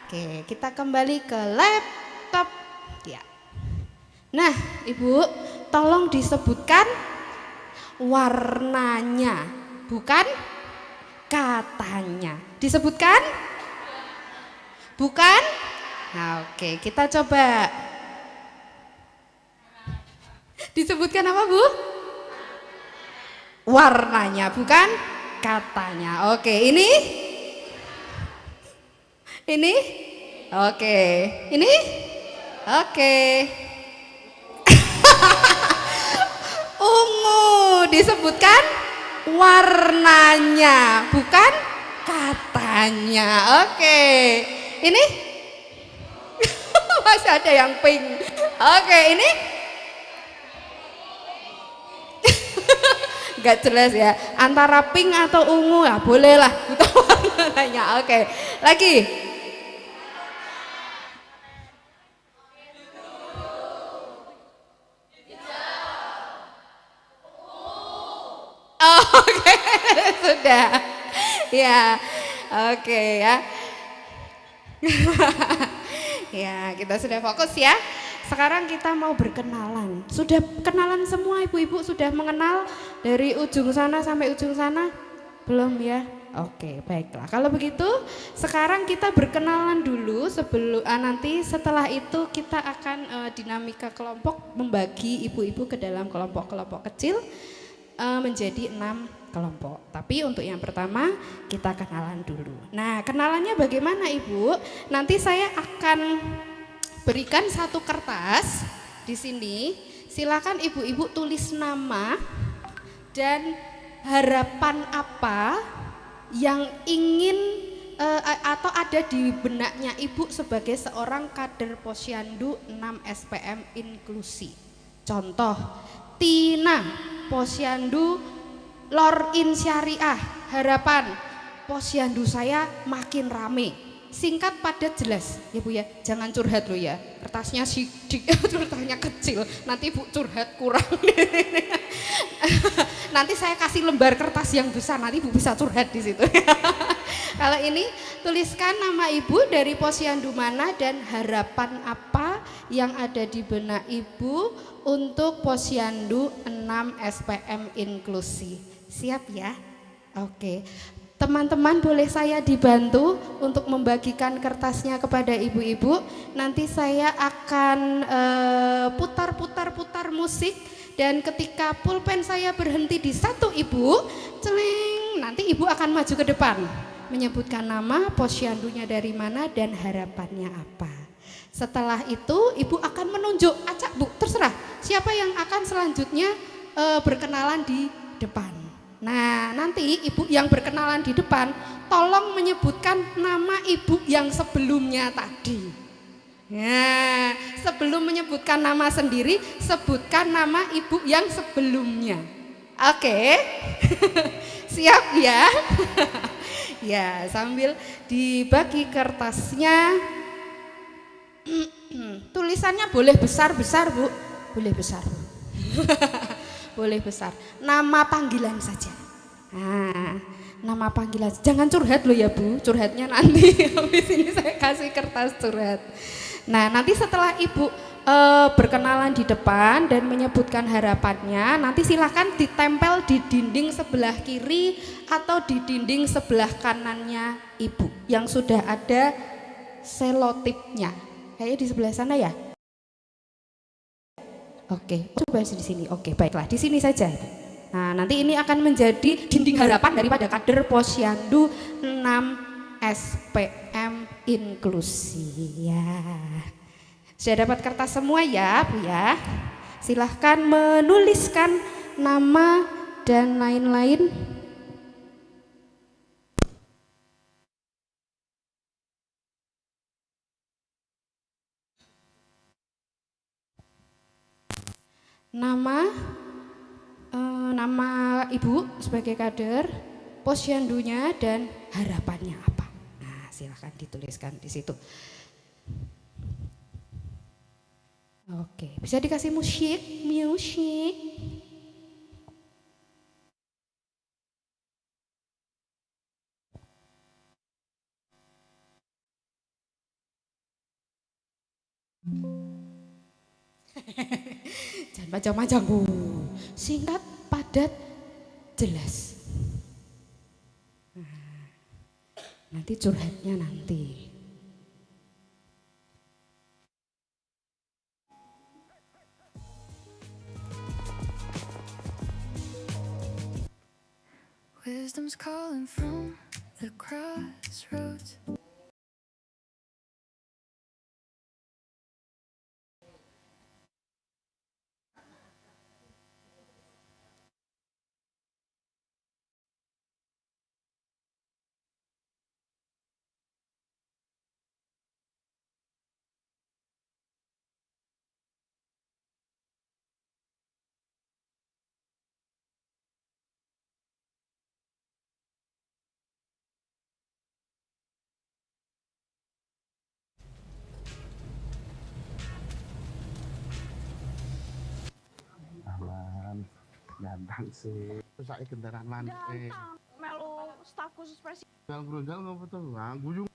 Oke, kita kembali ke laptop ya. Nah, Ibu, tolong disebutkan warnanya, bukan katanya. Disebutkan? Bukan? Nah, oke, kita coba. Disebutkan apa, Bu? Warnanya, bukan katanya. Oke, ini? Ini? Oke. Ini? Oke. Ungu, disebutkan warnanya, bukan katanya. Oke. Ini? Masih ada yang pink. Oke, ini? Gak jelas ya. Antara pink atau ungu ya, bolehlah. Itu warnanya. Oke. Lagi. Oh, oke, sudah. Ya, oke ya. Ya, kita sudah fokus ya. Sekarang kita mau berkenalan. Sudah kenalan semua ibu-ibu? Sudah mengenal dari ujung sana sampai ujung sana? Belum ya? Oke, baiklah. Kalau begitu, sekarang kita berkenalan dulu sebelum nanti setelah itu kita akan dinamika kelompok, membagi ibu-ibu ke dalam kelompok-kelompok kecil menjadi 6 kelompok. Tapi untuk yang pertama kita kenalan dulu. Nah, kenalannya bagaimana Ibu? Nanti saya akan berikan satu kertas di sini. Silakan ibu-ibu tulis nama dan harapan apa yang ingin atau ada di benaknya Ibu sebagai seorang kader Posyandu 6 SPM inklusi. Contoh, Tina, Posyandu Lor In Syariah, harapan Posyandu saya makin rame. Singkat, padat, jelas ya Bu ya, jangan curhat loh ya, kertasnya sidik, curhatnya kecil, nanti Bu curhat kurang. Nanti saya kasih lembar kertas yang besar, nanti Bu bisa curhat di situ. Kalau ini tuliskan nama Ibu, dari Posyandu mana, dan harapan apa yang ada di benak Ibu untuk Posyandu 6 SPM inklusi. Siap ya? Oke. Teman-teman, boleh saya dibantu untuk membagikan kertasnya kepada ibu-ibu. Nanti saya akan putar musik, dan ketika pulpen saya berhenti di satu ibu, celeng, nanti ibu akan maju ke depan menyebutkan nama, posyandunya dari mana, dan harapannya apa. Setelah itu ibu akan menunjuk, acak Bu, terserah siapa yang akan selanjutnya berkenalan di depan. Nah, nanti ibu yang berkenalan di depan tolong menyebutkan nama ibu yang sebelumnya tadi. Nah, sebelum menyebutkan nama sendiri, sebutkan nama ibu yang sebelumnya. Oke. Siap ya? Ya, sambil dibagi kertasnya. Tulisannya boleh besar-besar Bu. Boleh besar Bu. Boleh besar. Nama panggilan saja. Nah, nama panggilan. Jangan curhat loh ya Bu. Curhatnya nanti habis ini saya kasih kertas curhat. Nah, nanti setelah Ibu berkenalan di depan dan menyebutkan harapannya, nanti silakan ditempel di dinding sebelah kiri atau di dinding sebelah kanannya Ibu yang sudah ada selotipnya. Kayaknya di sebelah sana ya. Oke, coba di sini. Oke, baiklah, di sini saja. Nah, nanti ini akan menjadi dinding harapan daripada kader Posyandu 6 SPM inklusi ya. Sudah dapat kertas semua ya Bu ya. Silahkan menuliskan nama dan lain-lain. Nama Ibu sebagai kader, posyandunya, dan harapannya apa. Nah, silakan dituliskan di situ. Oke, bisa dikasih musik. Jangan panjang-panjang Bu. Singkat, padat, jelas. Nanti curhatnya nanti. Wisdom's calling from the crossroads. Aman, ganteng sih. Terus saya kendaraan lantai. Melu staf khusus presiden. Grunjal ngapa tuh? Guyung.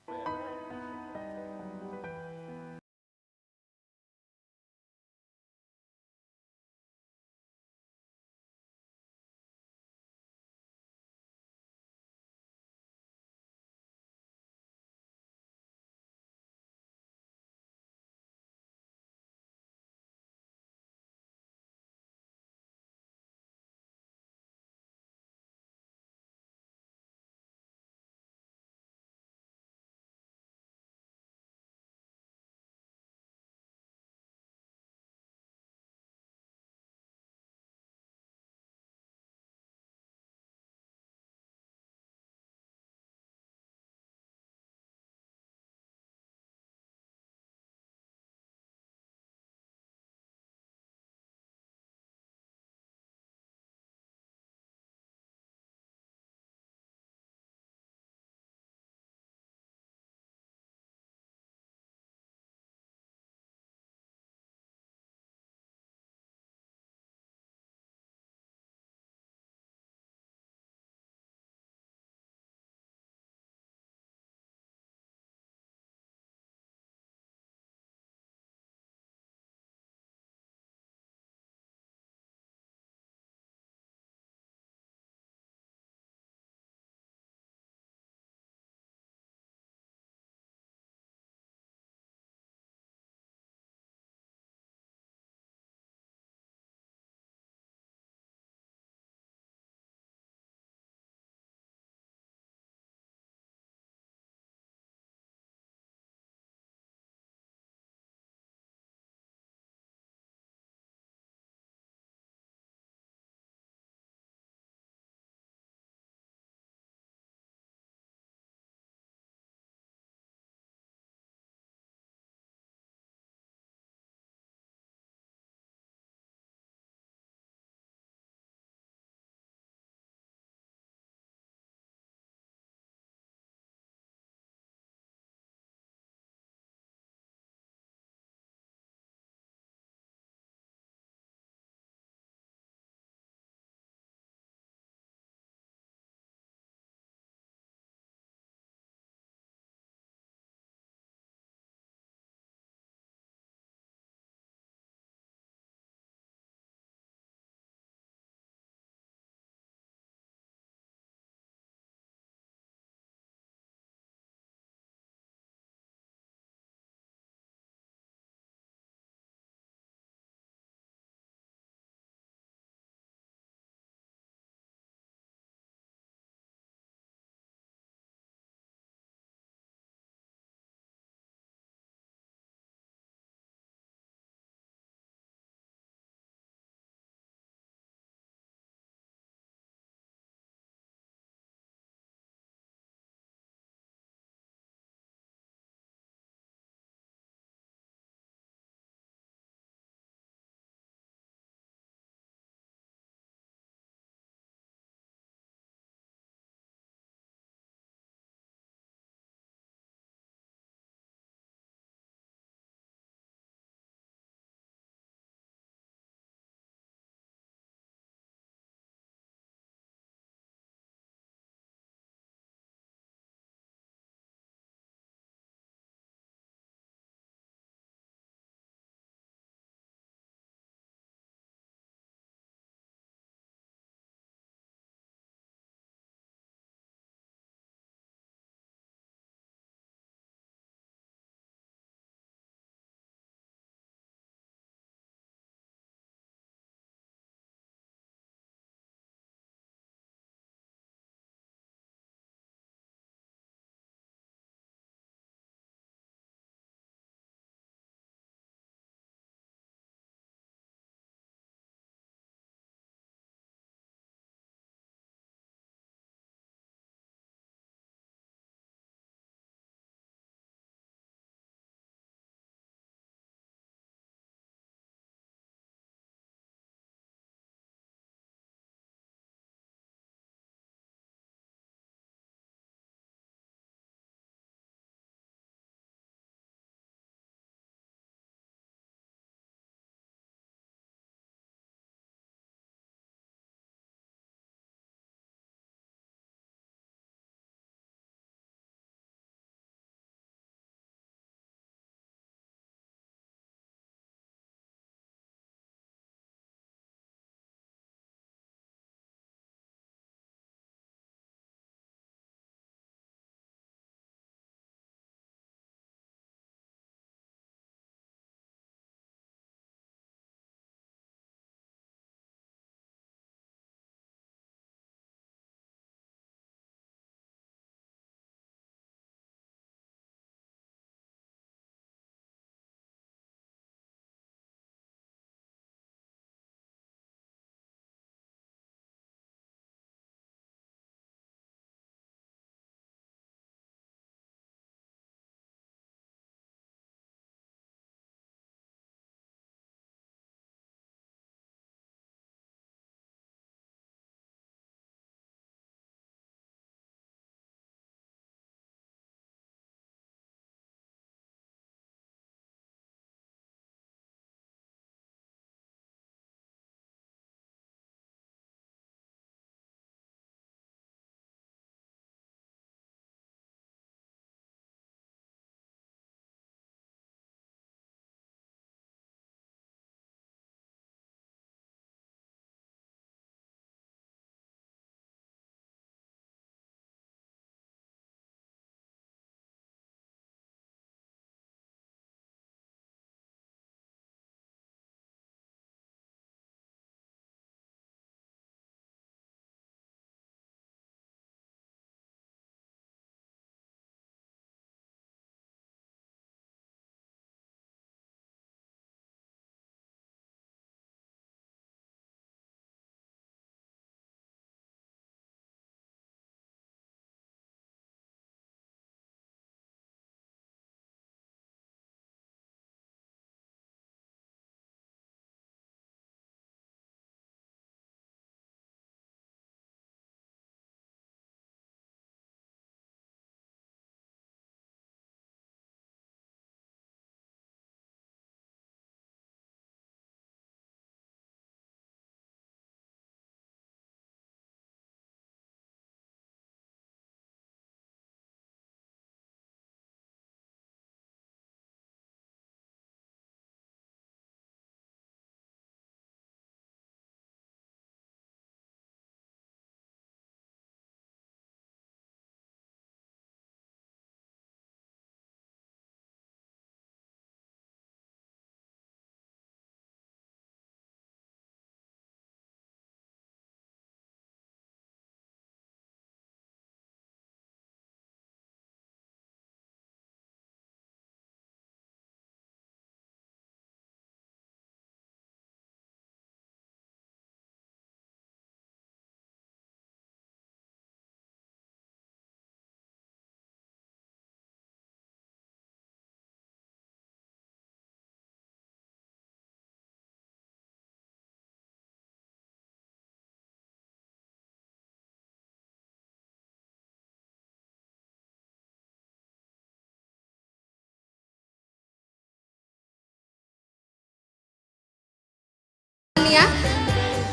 ini ya.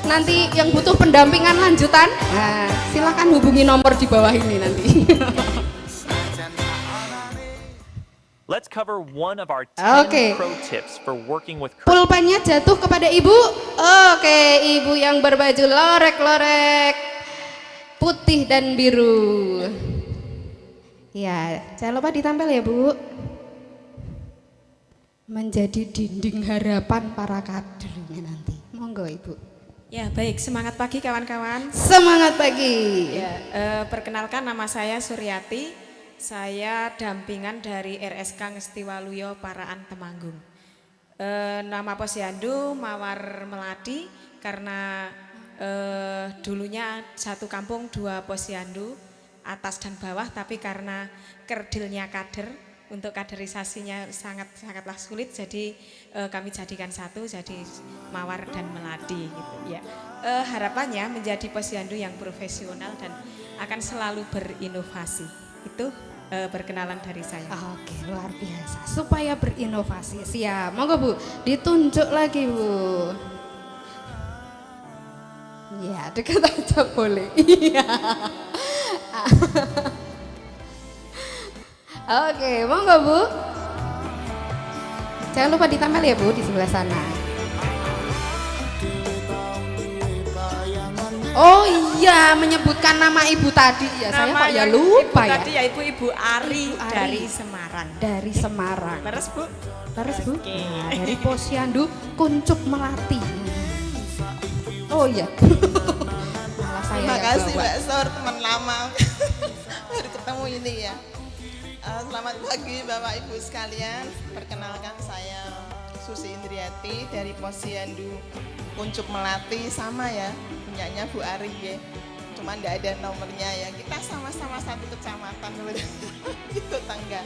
Nanti yang butuh pendampingan lanjutan, nah, silakan hubungi nomor di bawah ini nanti. Let's cover one of our 10 Oke. pro tips for working with Pulpennya jatuh kepada ibu. Oke, ibu yang berbaju lorek-lorek putih dan biru. Ya, jangan lupa ditempel ya Bu. Menjadi dinding harapan para kadernya nanti. Monggo Ibu. Ya baik, semangat pagi kawan-kawan. Semangat pagi. Ya, perkenalkan nama saya Suryati. Saya dampingan dari RSK Ngestiwaluyo Paraan Temanggung. Nama posyandu Mawar Melati karena dulunya satu kampung dua posyandu atas dan bawah, tapi karena kerdilnya kader untuk kaderisasinya sangatlah sulit, jadi kami jadikan satu, jadi Mawar dan Melati gitu ya. Harapannya menjadi posyandu yang profesional dan akan selalu berinovasi. Itu perkenalan dari saya. Oke, luar biasa. Supaya berinovasi. Siap. Monggo Bu, ditunjuk lagi Bu. Ya, dekat aja boleh. Iya. Oke, monggo Bu. Jangan lupa ditempel ya Bu di sebelah sana. Oh iya, menyebutkan nama ibu tadi ya. Saya kok ya lupa ibu ya. Tadi ya Ibu Ari, Ibu Ari. dari Semarang. Dari Semarang. Leres Bu? Terus Bu, Oke. nah, dari Posyandu Kuncup Melati. Oh iya. Malah saya Terima yang kasih bawa. Mbak Sor, teman lama. Baru ketemu ini ya. Selamat pagi Bapak Ibu sekalian. Perkenalkan saya Susi Indriati dari Posyandu Kuncup Melati, sama ya, punyanya Bu Ari ya. Cuma enggak ada nomornya ya. Kita sama-sama satu kecamatan gitu tangga.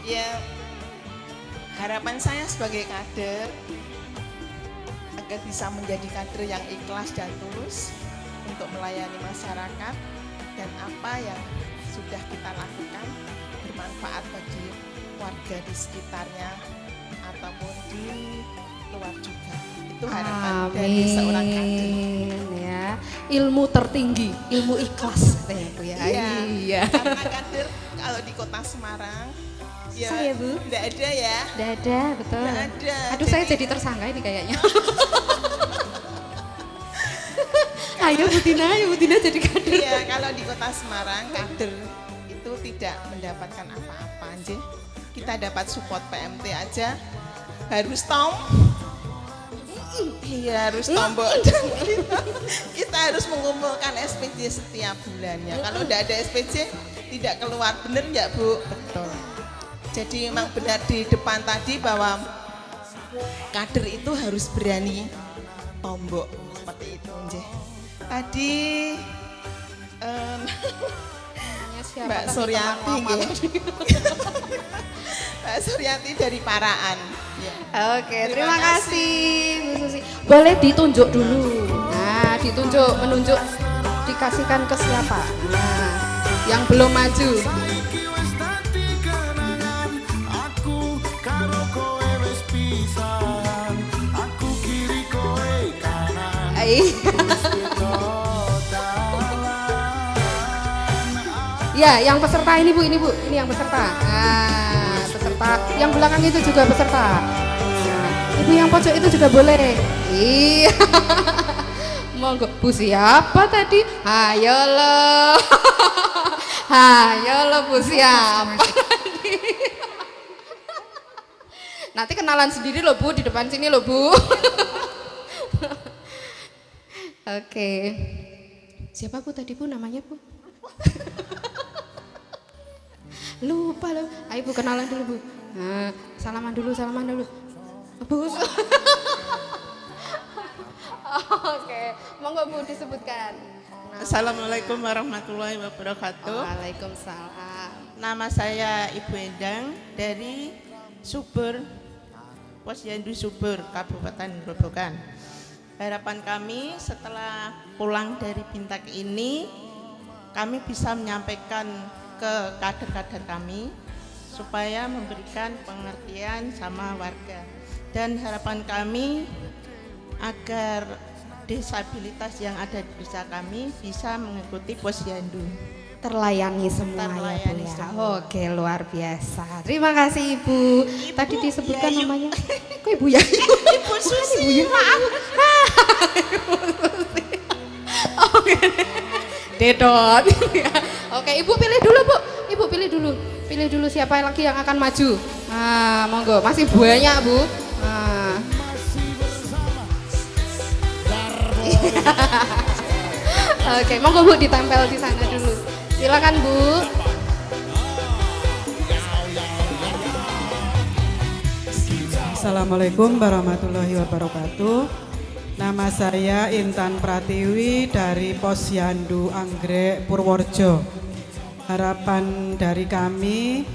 Ya, harapan saya sebagai kader agar bisa menjadi kader yang ikhlas dan tulus untuk melayani masyarakat, dan apa yang sudah kita lakukan bermanfaat bagi warga di sekitarnya ataupun di luar juga. Itu harapan dari seorang kader. Amin ya. Ilmu tertinggi, ilmu ikhlas katanya Bu ya. Iya. Karena kader kalau di kota Semarang ya Saya, Bu. enggak ada ya. Dada, betul. Nggak ada. Aduh, saya jadi tersangka ini kayaknya. Ayo Bu Tina jadi kader. Iya, kalau di kota Semarang kader itu tidak mendapatkan apa-apa aja. Kita dapat support PMT aja harus iya harus tombol dan kita harus mengumpulkan SPJ setiap bulannya. Kalau tidak ada SPJ tidak keluar, bener nggak Bu? Betul. Jadi memang benar di depan tadi bahwa kader itu harus berani tombok seperti itu. Nggih. Tadi Mbak Suryati nggih. Mbak Suryati dari Paraan. Ya. Oke, terima kasih Bu Susi. Boleh ditunjuk dulu. Nah, menunjuk dikasihkan ke siapa? Nah, yang belum maju. Ya, yang peserta ini Bu, ini yang peserta. Nah, peserta yang belakang itu juga peserta. Nah, ibu yang pojok itu juga boleh. Iya. Monggo, Bu siapa tadi? Ayo lo. Ayo lo Bu siapa? Nanti kenalan sendiri loh Bu di depan sini loh Bu. Oke. Siapa Bu tadi Bu namanya Bu? Lupa loh. Ayo Bu kenalan dulu Bu. Nah, salaman dulu. Bu. Oke, monggo Bu disebutkan. Assalamualaikum warahmatullahi wabarakatuh. Waalaikumsalam. Nama saya Ibu Endang dari Subur, Posyandu Subur, Kabupaten Grobogan. Harapan kami setelah pulang dari Bintak ini, kami bisa menyampaikan ke kader-kader kami supaya memberikan pengertian sama warga. Dan harapan kami agar disabilitas yang ada di desa kami bisa mengikuti posyandu. Terlayani semua ya Bu Terlayani ya. semua. Oke, luar biasa. Terima kasih Ibu. Tadi disebutkan Yayu. namanya. Kok Ibu Yayu? Ibu Susi. Ibu Yayu. Maaf. Ibu Susi. Oke. Dedot. Oke, Ibu pilih dulu Bu. Ibu pilih dulu. Pilih dulu siapa lagi yang akan maju. Nah, monggo. Masih banyak Bu. Nah. Oke, monggo Bu ditempel di sana dulu. Silakan Bu. Assalamualaikum warahmatullahi wabarakatuh. Nama saya Intan Pratiwi dari Posyandu Anggrek Purworejo. Harapan dari kami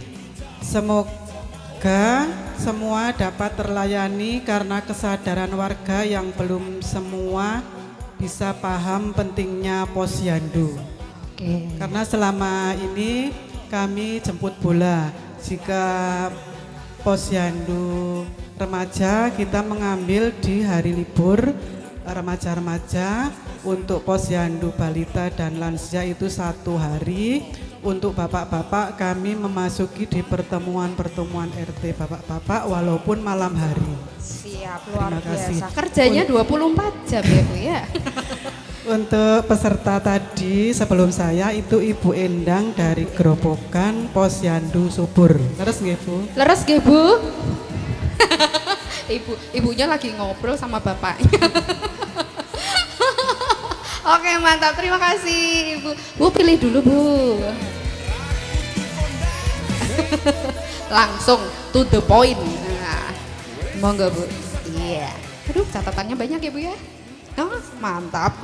semoga semua dapat terlayani karena kesadaran warga yang belum semua bisa paham pentingnya posyandu. Oke. Karena selama ini kami jemput bola. Jika posyandu remaja kita mengambil di hari libur remaja-remaja, untuk posyandu balita dan lansia itu 1 hari. Untuk bapak-bapak kami memasuki di pertemuan-pertemuan RT bapak-bapak walaupun malam hari. Siap, luar Terima kasih. biasa. Kerjanya 24 jam ya Bu ya. Untuk peserta tadi sebelum saya itu Ibu Endang dari Gerobokan Posyandu Subur. Terus nggih Bu? Leres nggih Bu? Ibunya lagi ngobrol sama bapaknya. Oke, mantap. Terima kasih Ibu. Bu pilih dulu Bu. Langsung to the point. Nah, monggo Bu. Iya. Aduh, catatannya banyak ya Bu ya. Oh, mantap.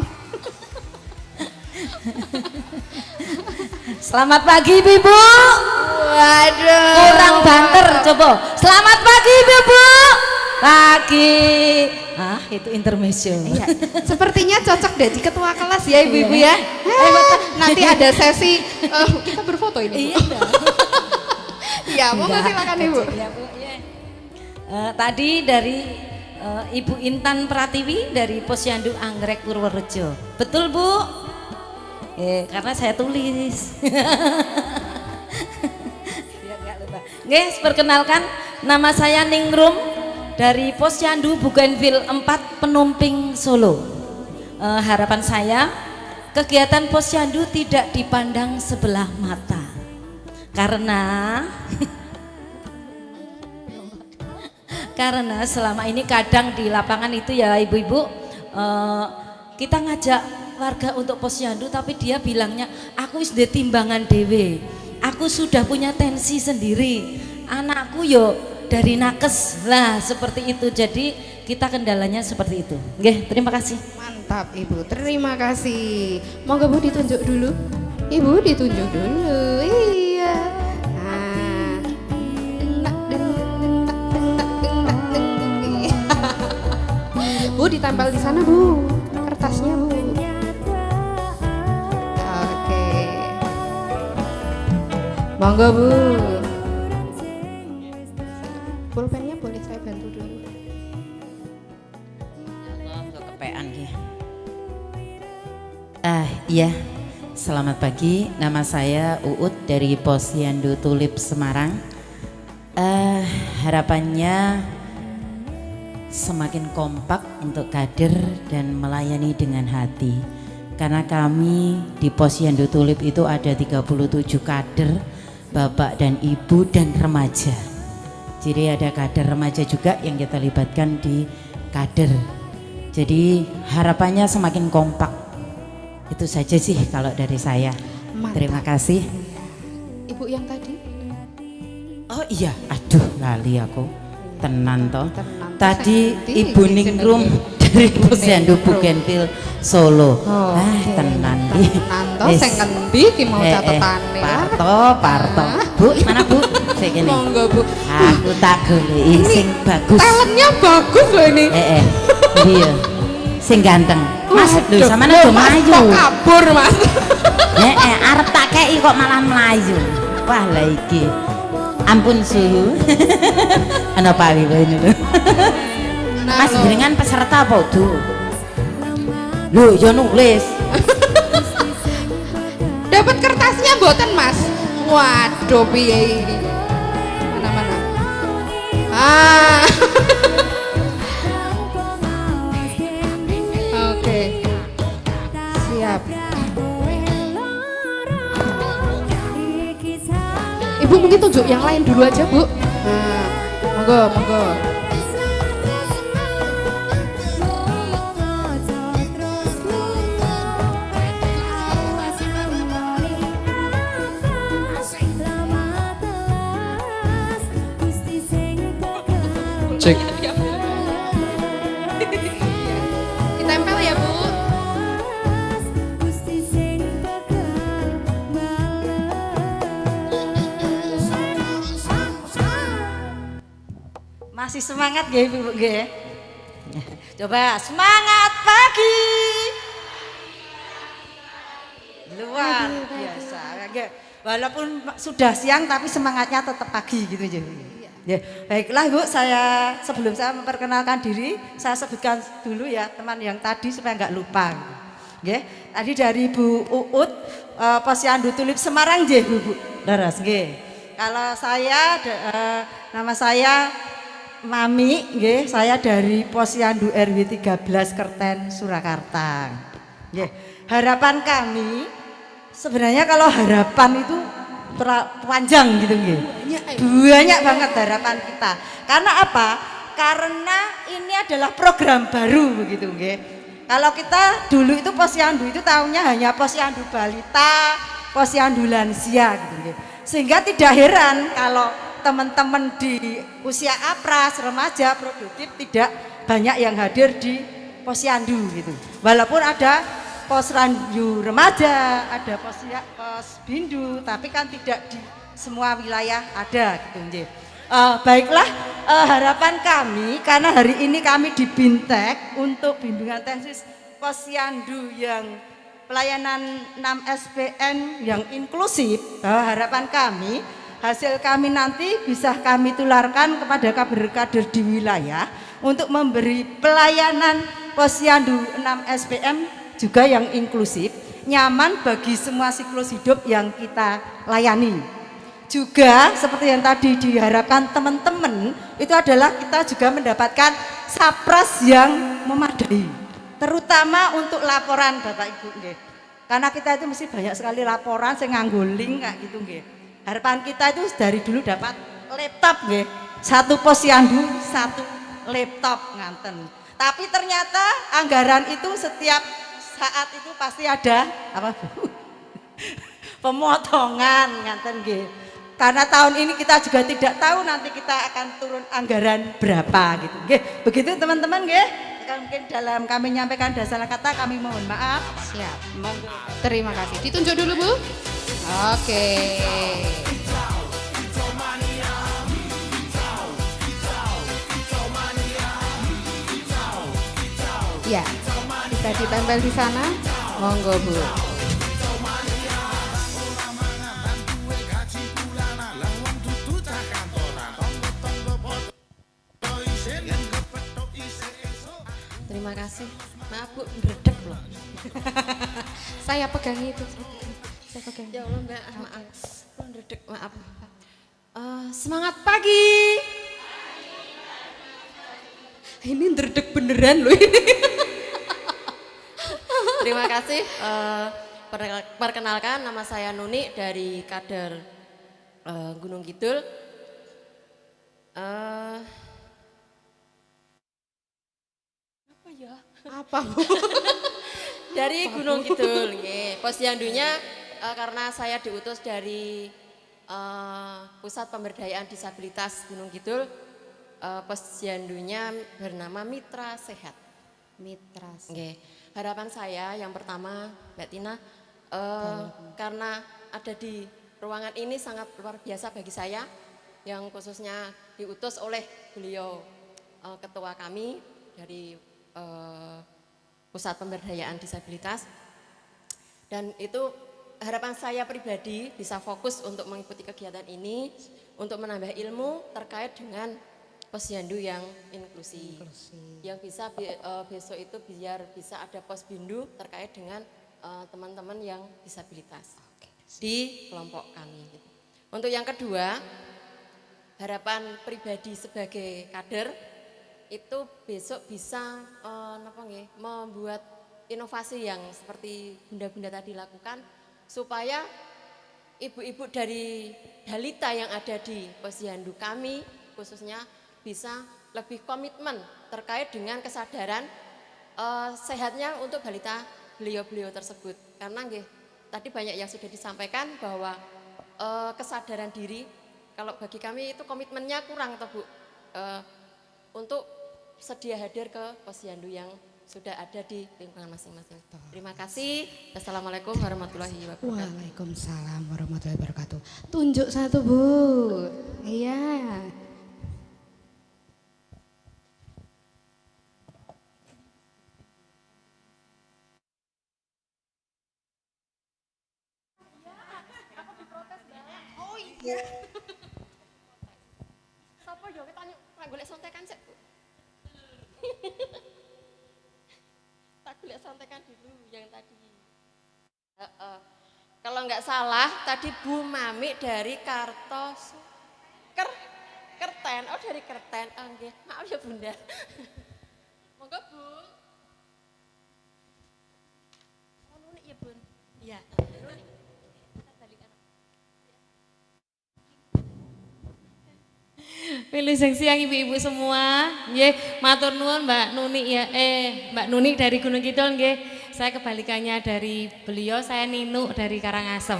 Selamat pagi Ibu. Waduh. Kurang banter coba. Selamat pagi Ibu. Pagi. Ah, itu intermezzo. Iya, sepertinya cocok deh di ketua kelas ya ibu-ibu ya. Nanti ada sesi kita berfoto ini. Iya. Bu. Iya, monggo Enggak, silakan Ibu. ya, Bu, ya. Tadi dari Ibu Intan Pratiwi dari Posyandu Anggrek Purworejo. Betul Bu? Karena saya tulis. Biar nggak lupa. Guys, perkenalkan nama saya Ningrum dari Posyandu Bougainville 4 Penumping Solo. Harapan saya kegiatan Posyandu tidak dipandang sebelah mata karena karena selama ini kadang di lapangan itu ya ibu-ibu kita ngajak warga untuk posyandu tapi dia bilangnya aku wis duwe timbangan dewe, aku sudah punya tensi sendiri, anakku yo dari nakes lah seperti itu. Jadi kita kendalanya seperti itu. Nggih, terima kasih. Mantap Ibu, terima kasih. Monggo Bu ditunjuk dulu. Ibu ditunjuk dulu. Iya. Nah. Bu ditempel di sana Bu, kertasnya Bu. Oke. Monggo Bu. Pulpennya boleh saya bantu dulu. Kekepean nggih. Iya. Selamat pagi, nama saya Uut dari Posyandu Tulip Semarang. Harapannya semakin kompak untuk kader dan melayani dengan hati. Karena kami di Posyandu Tulip itu ada 37 kader, bapak dan ibu dan remaja. Jadi ada kader remaja juga yang kita libatkan di kader. Jadi harapannya semakin kompak. Itu saja sih kalau dari saya. Mantap. Terima kasih. Ibu yang tadi? Oh iya, aduh lali aku. Tenan toh. Tenan. Tadi Saya Ibu ngerti, Ningrum jenenge. dari Posyandu Bougainville Solo. Oh, Tenan. Nanto sing ngendi ki mau catetane lah. Parto. Bu, mana Bu? Sik kene. Monggo Bu. Aku tak goleki sing bagus. Talentnya bagus loh ini. Iya. Sing ganteng. Mas, lho sampean aja mlayu. Kok kabur Mas? Arep tak kei kok malah mlayu. Wah, lah iki. Ampun suhu. Ana pawi wae niku. Nah, Mas loh. jenengan peserta apa tuh? Lho, ya nulis. Dapat kertasnya mboten Mas? Waduh piye ini? Mana-mana? Ah. Oke. Siap. Ibu mungkin tunjuk yang lain dulu aja, Bu. Nah, monggo, monggo. Cek. Ditempel ya, Bu. Masih semangat gak Ibu nggih? Coba semangat pagi. Luar biasa. Nggih. Walaupun sudah siang tapi semangatnya tetap pagi gitu aja. Ya, baiklah Bu, sebelum saya memperkenalkan diri, saya sebutkan dulu ya teman yang tadi supaya nggak lupa. Nggih, tadi dari Bu Uut, Posyandu Tulip Semarang nggih Bu. Leres nggih. Kalau saya nama saya Mami, nggih, saya dari Posyandu RW 13 Kerten Surakarta. Nggih, harapan kami sebenarnya kalau harapan itu panjang gitu nggih. Banyak banget harapan kita. Karena apa? Karena ini adalah program baru begitu nggih. Kalau kita dulu itu Posyandu itu tahunnya hanya Posyandu balita, Posyandu lansia gitu nggih. Sehingga tidak heran kalau teman-teman di usia apras, remaja, produktif tidak banyak yang hadir di Posyandu gitu. Walaupun ada Posyandu remaja, ada Posbindu, tapi kan tidak di semua wilayah ada gitu nggih. Baiklah, harapan kami karena hari ini kami di Bintek untuk bimbingan tesis Posyandu yang pelayanan 6 SPN yang inklusif. Harapan kami hasil kami nanti bisa kami tularkan kepada kader-kader di wilayah untuk memberi pelayanan Posyandu 6 SPM juga yang inklusif, nyaman bagi semua siklus hidup yang kita layani. Juga seperti yang tadi diharapkan teman-teman, itu adalah kita juga mendapatkan sapras yang memadai, terutama untuk laporan Bapak Ibu nggih. Karena kita itu mesti banyak sekali laporan saya nganggo link kayak gitu nggih. Harapan kita itu dari dulu dapat laptop nggih. Satu Posyandu, satu laptop nganten. Tapi ternyata anggaran itu setiap saat itu pasti ada apa Bu? Pemotongan nganten nggih. Karena tahun ini kita juga tidak tahu nanti kita akan turun anggaran berapa gitu nggih. Begitu teman-teman nggih. Mungkin dalam kami menyampaikan dasar kata kami mohon maaf. Siap. Monggo. Terima kasih. Ditunjuk dulu, Bu. Oke. Ya, bisa ditempel di sana. Monggo, Bu. Terima kasih. Maaf Bu, meredek loh. Saya pegang itu. Saya pegang. Ya Allah Mbak, maaf. Meredek, maaf. Semangat pagi. Ini ndredeg beneran loh ini. Terima kasih. Perkenalkan, nama saya Nuni dari kader Gunung Kidul. Apa Bu? Dari Gunung Kidul. Posyandunya karena saya diutus dari Pusat Pemberdayaan Disabilitas Gunung Kidul. Posyandunya bernama Mitra Sehat. Mitra. Harapan saya yang pertama, Mbak Tina, karena ada di ruangan ini sangat luar biasa bagi saya, yang khususnya diutus oleh beliau ketua kami dari Pusat Pemberdayaan Disabilitas. Dan itu harapan saya pribadi bisa fokus untuk mengikuti kegiatan ini, untuk menambah ilmu terkait dengan posyandu yang inklusi. Yang bisa besok itu biar bisa ada posbindu terkait dengan teman-teman yang disabilitas di kelompok kami. Untuk yang kedua, harapan pribadi sebagai kader itu besok bisa membuat inovasi yang seperti bunda-bunda tadi lakukan supaya ibu-ibu dari balita yang ada di posyandu kami khususnya bisa lebih komitmen terkait dengan kesadaran sehatnya untuk balita beliau-beliau tersebut. Karena tadi banyak yang sudah disampaikan bahwa kesadaran diri kalau bagi kami itu komitmennya kurang Bu untuk sedia hadir ke posyandu yang sudah ada di lingkungan masing-masing. Terima kasih. Assalamualaikum warahmatullahi wabarakatuh. Waalaikumsalam warahmatullahi wabarakatuh. Tunjuk satu Bu. Iya. Oh iya. Sapa yo ketanya golek sontekan sik, Bu. Tak golek sontekan dulu yang tadi. Kalau nggak salah tadi Bu Mami dari Kerten. Oh dari Kerten. Oh nggih. Maaf ya Bunda. Monggo Bu. Oh nunik ya Bun. Iya. Pilih sing siang ibu-ibu semua, nggih, matur nuwun Mbak Nuni ya, Mbak Nuni dari Gunung Kidul nggih. Saya kebalikannya dari beliau, saya Ninu dari Karangasem.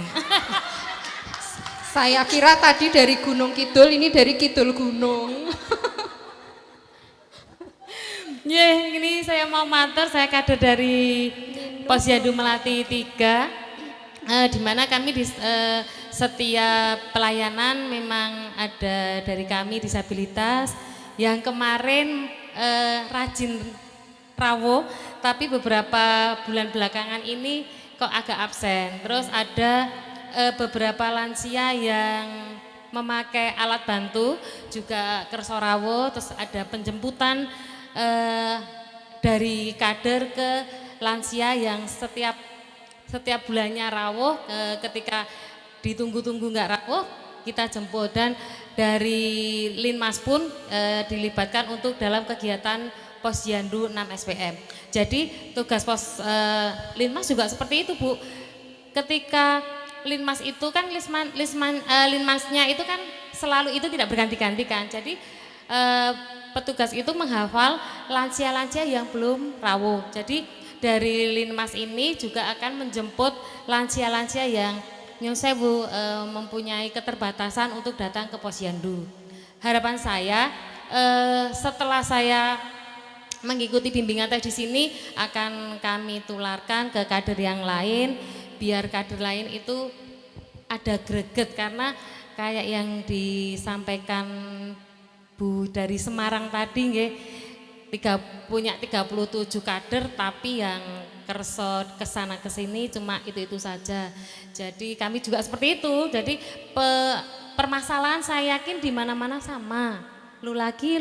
Saya kira tadi dari Gunung Kidul, ini dari Kidul Gunung. Ini saya mau matur, saya kader dari Posyandu Melati 3, di mana kami di setiap pelayanan memang ada dari kami disabilitas yang kemarin rajin rawuh, tapi beberapa bulan belakangan ini kok agak absen. Terus ada beberapa lansia yang memakai alat bantu juga kerso rawuh, terus ada penjemputan dari kader ke lansia yang setiap bulannya rawuh, ketika ditunggu-tunggu nggak rawuh kita jemput, dan dari Linmas pun dilibatkan untuk dalam kegiatan Posyandu 6 SPM. Jadi tugas Linmas juga seperti itu Bu. Ketika Linmas itu kan Linmasnya itu kan selalu itu tidak berganti-ganti kan. Jadi petugas itu menghafal lansia-lansia yang belum rawuh. Jadi dari Linmas ini juga akan menjemput lansia-lansia yang nyun sewu mempunyai keterbatasan untuk datang ke posyandu. Harapan saya setelah saya mengikuti bimbingan tadi di sini akan kami tularkan ke kader yang lain, biar kader lain itu ada greget, karena kayak yang disampaikan Bu dari Semarang tadi nggih, punya 37 kader tapi yang kerso kesana kesini cuma itu saja. Jadi kami juga seperti itu. Jadi permasalahan saya yakin di mana-mana sama. Lu lagi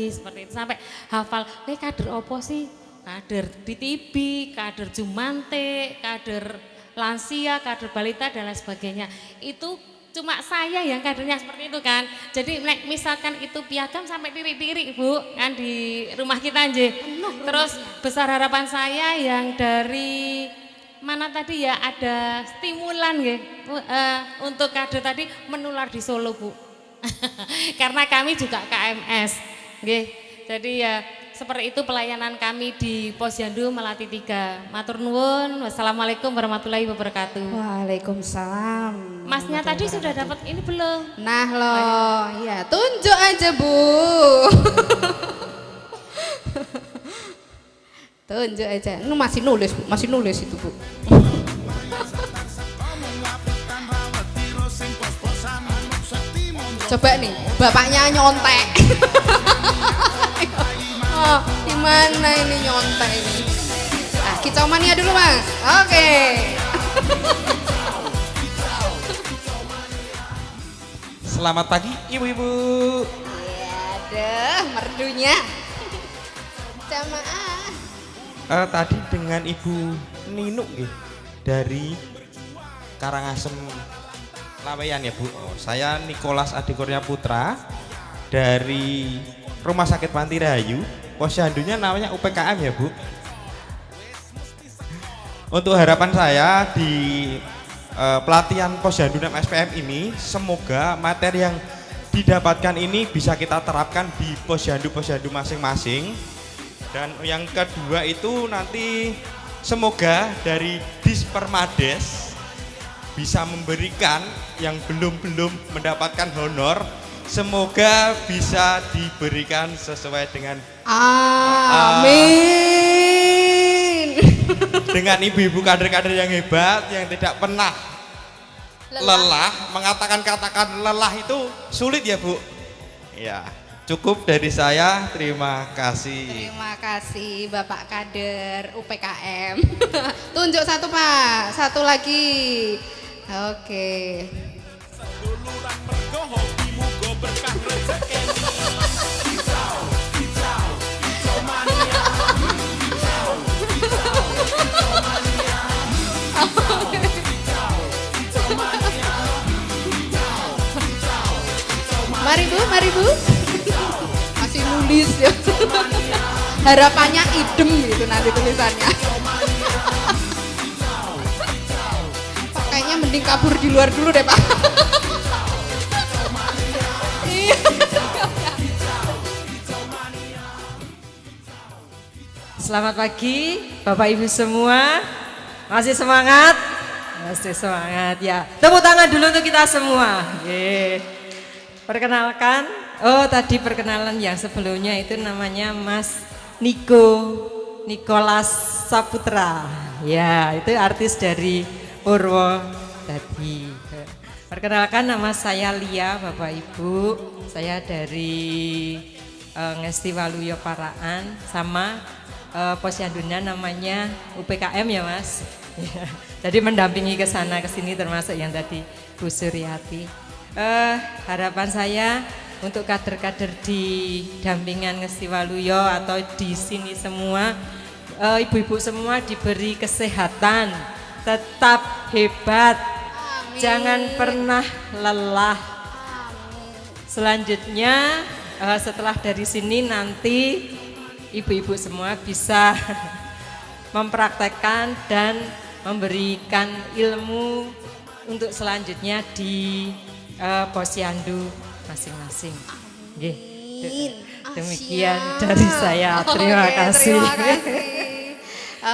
seperti itu, sampai hafal. Kader opo sih? Kader di TB, kader Jumante, kader lansia, kader balita dan lain sebagainya. Itu cuma saya yang kadernya seperti itu kan. Jadi misalkan itu piagam sampai tirik-tirik Bu kan di rumah kita aja. Terus besar harapan saya yang dari mana tadi ya, ada stimulan ya untuk kader tadi menular di Solo Bu. Karena kami juga KMS nggih. Jadi ya seperti itu pelayanan kami di Posyandu Melati 3. Matur nuwun. Wassalamualaikum warahmatullahi wabarakatuh. Waalaikumsalam. Masnya tadi sudah dapat ini belum? Nah loh, ya tunjuk aja Bu. Tunjuk aja. Ini masih nulis itu Bu. Coba nih, bapaknya nyontek. Oh, gimana ini nyontek ini? Kicau mania dulu Mas. Oke. Selamat pagi ibu-ibu. Ya, Deh, merdunya. Jamaah. Tadi dengan Ibu Ninu nggih, dari Karangasem Laweyan ya Bu. Saya Nicholas Adi Kurnia Putra dari Rumah Sakit Panti Rahayu. Posyandunya namanya UPKM ya Bu. Untuk harapan saya di pelatihan Posyandu SPM ini, semoga materi yang didapatkan ini bisa kita terapkan di posyandu-posyandu masing-masing. Dan yang kedua itu nanti semoga dari Dispermades bisa memberikan yang belum mendapatkan honor, semoga bisa diberikan sesuai dengan amin. Dengan ibu-ibu kader-kader yang hebat yang tidak pernah lelah. Mengatakan lelah itu sulit ya Bu. Ya, cukup dari saya. Terima kasih. Terima kasih Bapak Kader UPKM. Tunjuk satu Pak, satu lagi. Oke. Mari Bu. Masih nulis ya. Harapannya idem gitu nanti tulisannya. Kayaknya mending kabur di luar dulu deh Pak. Selamat pagi Bapak Ibu semua. Masih semangat? Masih semangat ya. Tepuk tangan dulu untuk kita semua. Perkenalkan, tadi perkenalan yang sebelumnya itu namanya Mas Nicholas Saputra. Ya, itu artis dari Purwo tadi. Perkenalkan, nama saya Lia, Bapak Ibu. Saya dari Ngesti Waluyo Paraan, sama posyandunya namanya UPKM ya Mas. Jadi mendampingi ke sana ke sini, termasuk yang tadi Bu Suryati. Harapan saya untuk kader-kader di dampingan Ngesti Waluyo atau di sini semua, ibu-ibu semua diberi kesehatan, tetap hebat, jangan pernah lelah. Selanjutnya setelah dari sini nanti ibu-ibu semua bisa mempraktekkan dan memberikan ilmu untuk selanjutnya di posyandu masing-masing. Demikian dari saya. Terima kasih. Terima kasih.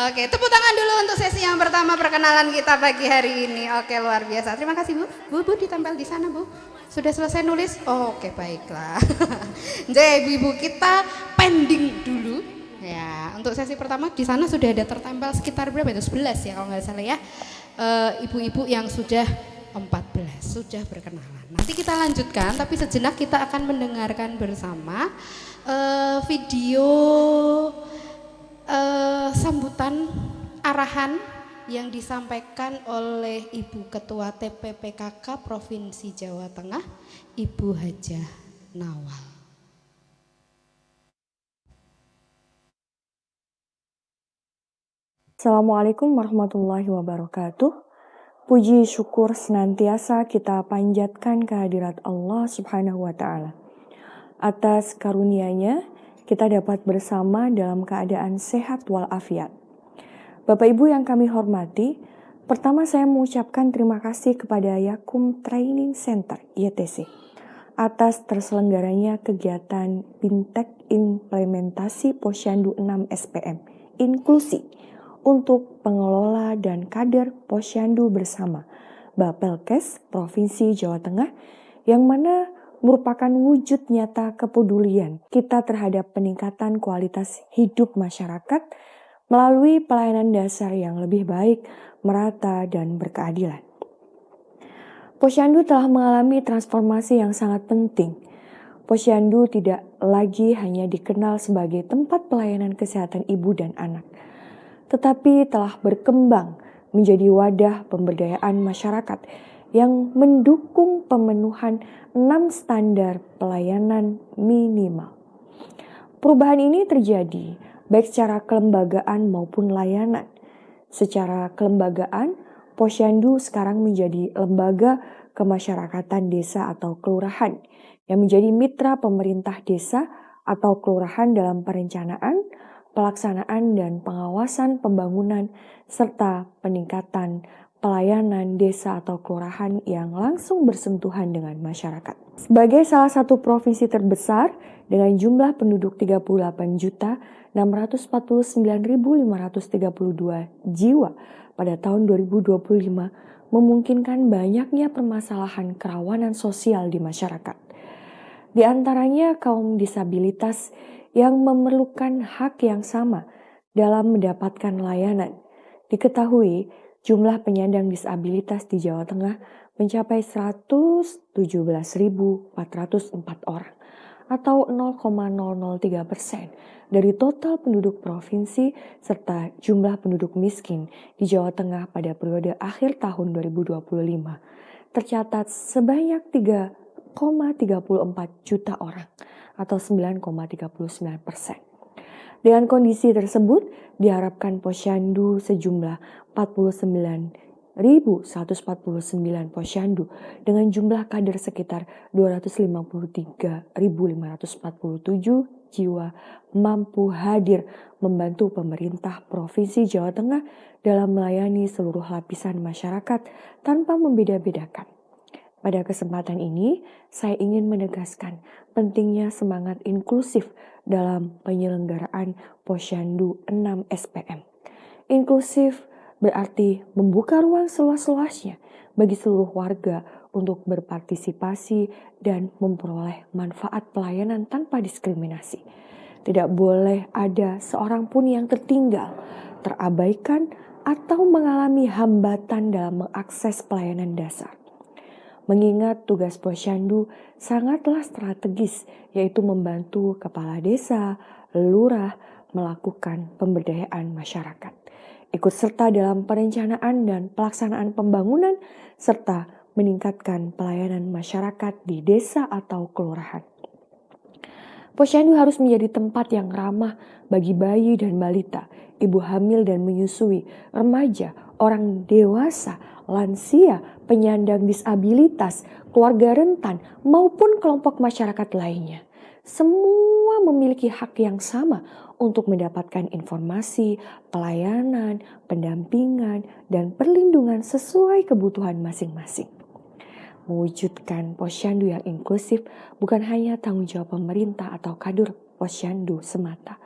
Oke, tepuk tangan dulu untuk sesi yang pertama perkenalan kita pagi hari ini. Oke, luar biasa. Terima kasih Bu. Bu ditempel di sana Bu. Sudah selesai nulis? Oke, baiklah. Jadi ibu-ibu kita pending dulu. Ya, untuk sesi pertama di sana sudah ada tertempel sekitar berapa itu? 11 ya kalau nggak salah ya. Ibu-ibu yang sudah 14 sudah berkenalan. Nanti kita lanjutkan, tapi sejenak kita akan mendengarkan bersama video sambutan arahan yang disampaikan oleh Ibu Ketua TPPKK Provinsi Jawa Tengah, Ibu Hajah Nawal. Assalamualaikum warahmatullahi wabarakatuh. Puji syukur senantiasa kita panjatkan kehadirat Allah Subhanahu wa Ta'ala. Atas karunia-Nya, kita dapat bersama dalam keadaan sehat walafiat. Bapak Ibu yang kami hormati, pertama saya mengucapkan terima kasih kepada Yakum Training Center YTC atas terselenggaranya kegiatan Bintek Implementasi Posyandu 6 SPM Inklusi untuk pengelola dan kader posyandu bersama Bapelkes Provinsi Jawa Tengah, yang mana merupakan wujud nyata kepedulian kita terhadap peningkatan kualitas hidup masyarakat melalui pelayanan dasar yang lebih baik, merata, dan berkeadilan. Posyandu telah mengalami transformasi yang sangat penting. Posyandu tidak lagi hanya dikenal sebagai tempat pelayanan kesehatan ibu dan anak, tetapi telah berkembang menjadi wadah pemberdayaan masyarakat yang mendukung pemenuhan 6 standar pelayanan minimal. Perubahan ini terjadi baik secara kelembagaan maupun layanan. Secara kelembagaan, Posyandu sekarang menjadi lembaga kemasyarakatan desa atau kelurahan yang menjadi mitra pemerintah desa atau kelurahan dalam perencanaan, pelaksanaan dan pengawasan pembangunan serta peningkatan pelayanan desa atau kelurahan yang langsung bersentuhan dengan masyarakat. Sebagai salah satu provinsi terbesar dengan jumlah penduduk 38.649.532 jiwa pada tahun 2025 memungkinkan banyaknya permasalahan kerawanan sosial di masyarakat. Di antaranya kaum disabilitas yang memerlukan hak yang sama dalam mendapatkan layanan. Diketahui jumlah penyandang disabilitas di Jawa Tengah mencapai 117.404 orang atau 0,003% dari total penduduk provinsi serta jumlah penduduk miskin di Jawa Tengah pada periode akhir tahun 2025 tercatat sebanyak 3,34 juta orang atau 9,39%. Dengan kondisi tersebut, diharapkan Posyandu sejumlah 49.149 Posyandu dengan jumlah kader sekitar 253.547 jiwa mampu hadir membantu pemerintah Provinsi Jawa Tengah dalam melayani seluruh lapisan masyarakat tanpa membeda-bedakan. Pada kesempatan ini, saya ingin menegaskan pentingnya semangat inklusif dalam penyelenggaraan Posyandu 6 SPM. Inklusif berarti membuka ruang seluas-luasnya bagi seluruh warga untuk berpartisipasi dan memperoleh manfaat pelayanan tanpa diskriminasi. Tidak boleh ada seorang pun yang tertinggal, terabaikan, atau mengalami hambatan dalam mengakses pelayanan dasar. Mengingat tugas Posyandu sangatlah strategis, yaitu membantu kepala desa, lurah melakukan pemberdayaan masyarakat, ikut serta dalam perencanaan dan pelaksanaan pembangunan, serta meningkatkan pelayanan masyarakat di desa atau kelurahan. Posyandu harus menjadi tempat yang ramah bagi bayi dan balita, ibu hamil dan menyusui, remaja, orang dewasa, lansia, penyandang disabilitas, keluarga rentan, maupun kelompok masyarakat lainnya. Semua memiliki hak yang sama untuk mendapatkan informasi, pelayanan, pendampingan, dan perlindungan sesuai kebutuhan masing-masing. Mewujudkan Posyandu yang inklusif bukan hanya tanggung jawab pemerintah atau kader Posyandu semata.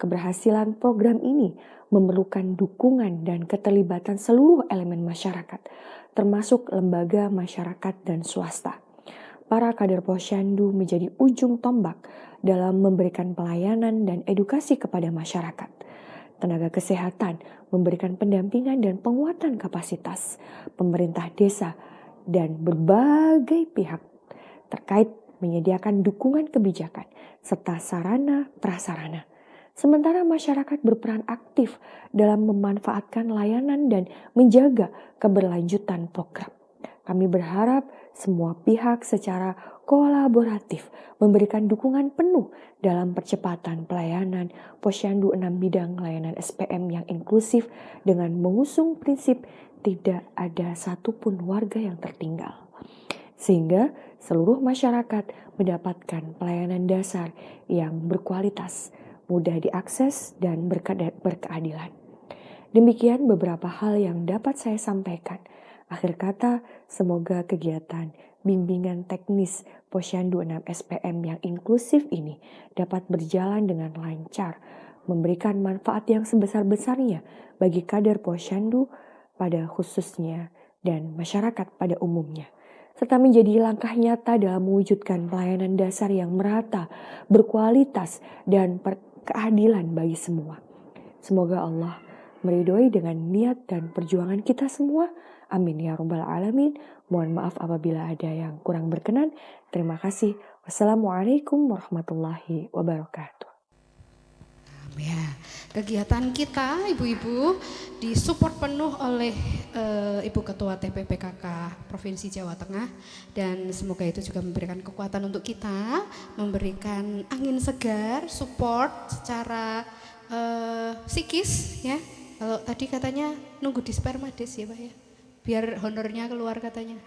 Keberhasilan program ini memerlukan dukungan dan keterlibatan seluruh elemen masyarakat, termasuk lembaga masyarakat dan swasta. Para kader Posyandu menjadi ujung tombak dalam memberikan pelayanan dan edukasi kepada masyarakat. Tenaga kesehatan memberikan pendampingan dan penguatan kapasitas, pemerintah desa, dan berbagai pihak terkait menyediakan dukungan kebijakan serta sarana prasarana. Sementara masyarakat berperan aktif dalam memanfaatkan layanan dan menjaga keberlanjutan program. Kami berharap semua pihak secara kolaboratif memberikan dukungan penuh dalam percepatan pelayanan Posyandu 6 bidang layanan SPM yang inklusif dengan mengusung prinsip tidak ada satupun warga yang tertinggal. Sehingga seluruh masyarakat mendapatkan pelayanan dasar yang berkualitas, mudah diakses, dan berkeadilan. Demikian beberapa hal yang dapat saya sampaikan. Akhir kata, semoga kegiatan bimbingan teknis Posyandu 6 SPM yang inklusif ini dapat berjalan dengan lancar, memberikan manfaat yang sebesar-besarnya bagi kader Posyandu pada khususnya dan masyarakat pada umumnya, serta menjadi langkah nyata dalam mewujudkan pelayanan dasar yang merata, berkualitas, dan keadilan bagi semua. Semoga Allah meridhoi dengan niat dan perjuangan kita semua. Amin ya rabbal alamin. Mohon maaf apabila ada yang kurang berkenan. Terima kasih. Wassalamualaikum warahmatullahi wabarakatuh. Ya, kegiatan kita ibu-ibu disupport penuh oleh Ibu Ketua TPPKK Provinsi Jawa Tengah, dan semoga itu juga memberikan kekuatan untuk kita, memberikan angin segar, support secara psikis ya. Kalau tadi katanya nunggu di spermades ya Pak ya, biar honornya keluar katanya.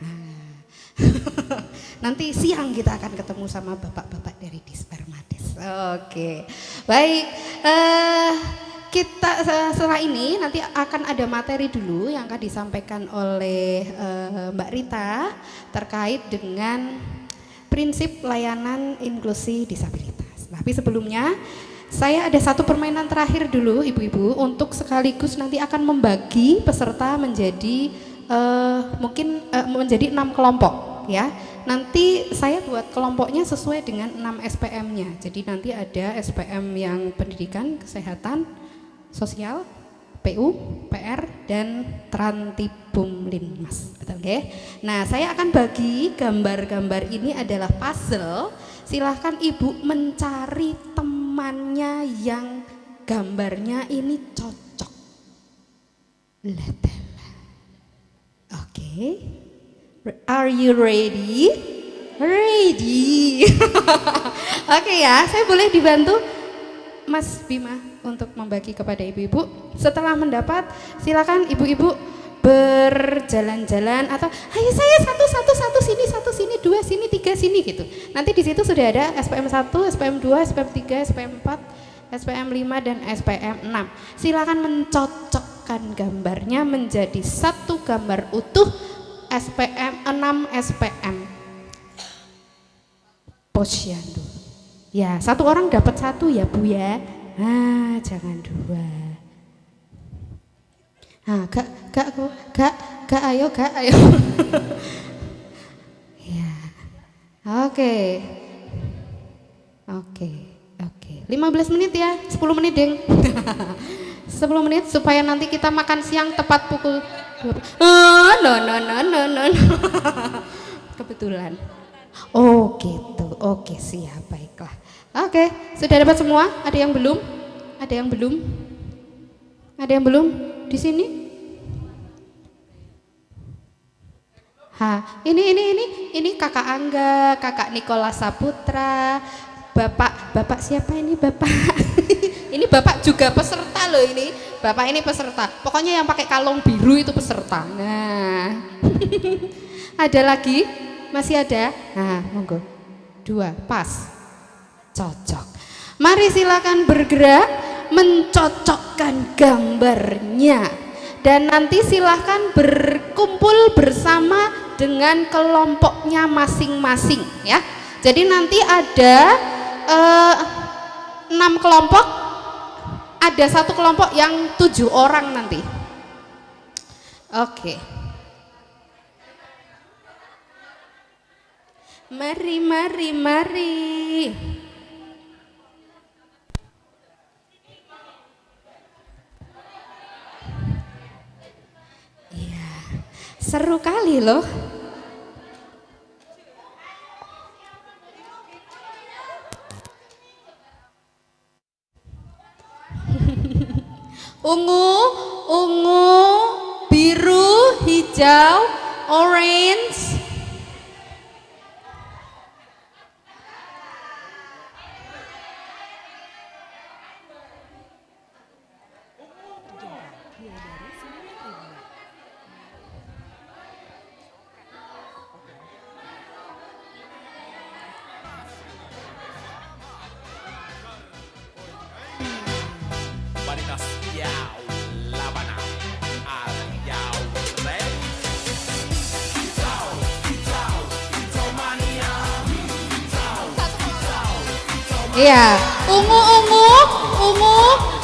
Nanti siang kita akan ketemu sama bapak-bapak dari Dispermades. Oke, baik. Kita setelah ini nanti akan ada materi dulu yang akan disampaikan oleh Mbak Rita terkait dengan prinsip layanan inklusi disabilitas. Tapi sebelumnya saya ada satu permainan terakhir dulu ibu-ibu, untuk sekaligus nanti akan membagi peserta menjadi menjadi 6 kelompok ya. Nanti saya buat kelompoknya sesuai dengan 6 SPM-nya. Jadi nanti ada SPM yang pendidikan, kesehatan, sosial, PU, PR, dan Trantibum Linmas. Betul nggih? Nah, saya akan bagi gambar-gambar ini adalah puzzle. Silahkan ibu mencari temannya yang gambarnya ini cocok. Oke. Are you ready? Ready. Oke ya, saya boleh dibantu Mas Bima untuk membagi kepada ibu-ibu. Setelah mendapat, silakan ibu-ibu berjalan-jalan atau ayo saya satu sini 2 sini 3 sini gitu. Nanti di situ sudah ada SPM 1, SPM 2, SPM 3, SPM 4, SPM 5 dan SPM 6. Silakan mencocokkan gambarnya menjadi satu gambar utuh SPM 6 SPM Posyandu. Ya, satu orang dapat satu ya Bu ya. Ah, jangan 2. Ah, gak, ayo. Ya. Oke. 15 menit ya, 10 menit deng. 10 menit supaya nanti kita makan siang tepat pukul 20. No. Kebetulan. Oh gitu, oke siap, baiklah. Oke, sudah dapat semua? Ada yang belum? Ada yang belum? Ada yang belum? Di sini? Ini kakak Angga, kakak Nikola Saputra, bapak siapa ini bapak? Ini bapak juga peserta loh ini. Bapak ini peserta. Pokoknya yang pakai kalung biru itu peserta. Nah, ada lagi? Masih ada? Nah, monggo. 2, pas. Cocok. Mari silakan bergerak mencocokkan gambarnya. Dan nanti silahkan berkumpul bersama dengan kelompoknya masing-masing ya. Jadi nanti ada 6 kelompok, ada satu kelompok yang 7 orang nanti. Oke. Mari. Seru kali loh. Ungu, biru, hijau, orange. Iya, ungu,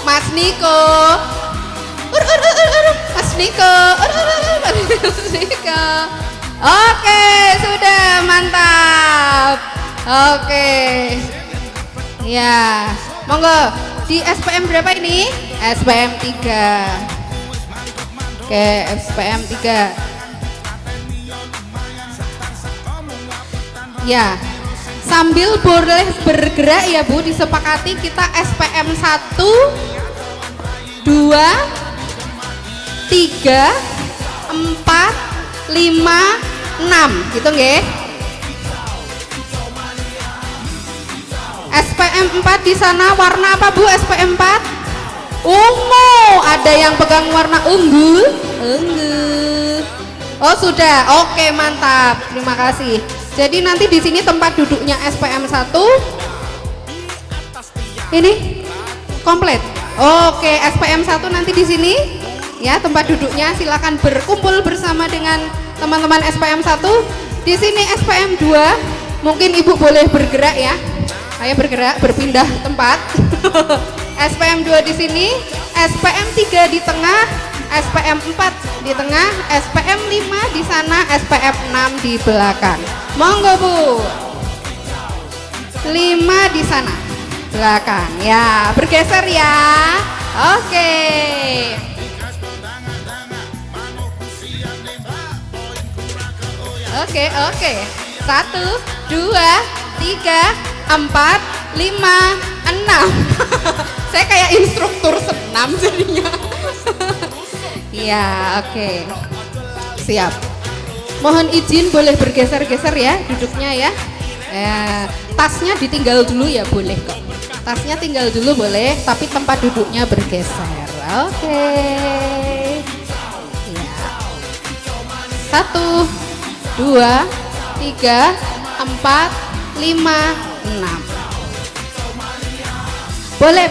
Mas Niko. Mas Niko. Mas Niko. Oke, sudah mantap. Oke. Ya, monggo di SPM berapa ini? SPM 3. Oke, SPM 3. Ya. Sambil boleh bergerak ya Bu, disepakati kita SPM 1 2 3 4 5 6 gitu nggih. SPM 4 di sana warna apa Bu? SPM 4 ungu. Ada yang pegang warna ungu? Ungu. Oh sudah, oke mantap. Terima kasih. Jadi nanti di sini tempat duduknya SPM 1 ini komplit. Oke, SPM 1 nanti di sini ya tempat duduknya. Silakan berkumpul bersama dengan teman-teman SPM 1. Di sini SPM 2 mungkin Ibu boleh bergerak ya. Ayo bergerak, berpindah tempat. SPM 2 di sini, SPM 3 di tengah, SPM 4 di tengah, SPM 5 di sana, SPM 6 di belakang. Monggo Bu. 5 di sana belakang. Ya, bergeser ya. Oke. Oke. 1 2 3 4 5 6. Saya kayak instruktur senam jadinya. Ya, oke. Siap. Mohon izin boleh bergeser-geser ya duduknya ya. Tasnya ditinggal dulu ya boleh kok. Tasnya tinggal dulu boleh, tapi tempat duduknya bergeser. Oke. Ya. 1 2 3 4 5 6. Boleh.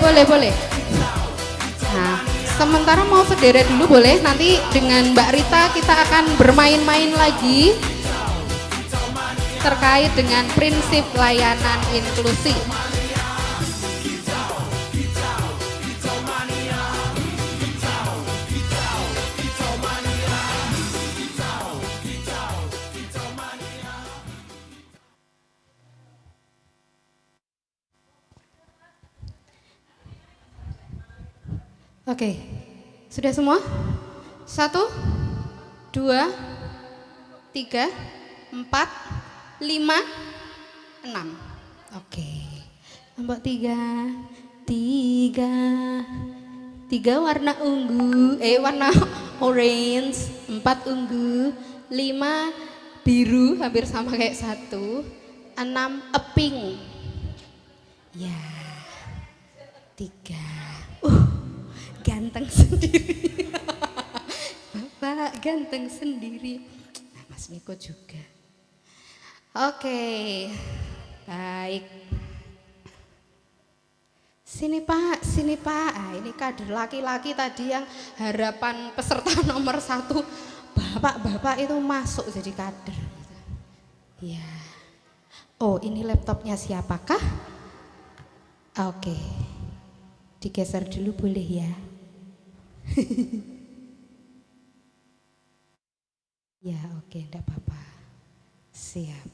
Nah, sementara mau sederet dulu boleh. Nanti dengan Mbak Rita kita akan bermain-main lagi terkait dengan prinsip layanan inklusi. Oke, sudah semua? 1 2 3 4 5 6. Oke. Kelompok 3 warna ungu, warna orange, 4 ungu, 5 biru hampir sama kayak 1, 6 pink. Ya. 3. Ganteng sendiri. Bapak ganteng sendiri. Nah, Mas Niko juga. Oke. Baik. Sini Pak. Ini kader laki-laki tadi yang harapan peserta nomor 1. Bapak itu masuk jadi kader. Ya. Oh, ini laptopnya siapakah? Oke. Digeser dulu boleh ya. Ya oke, enggak apa-apa. Siap.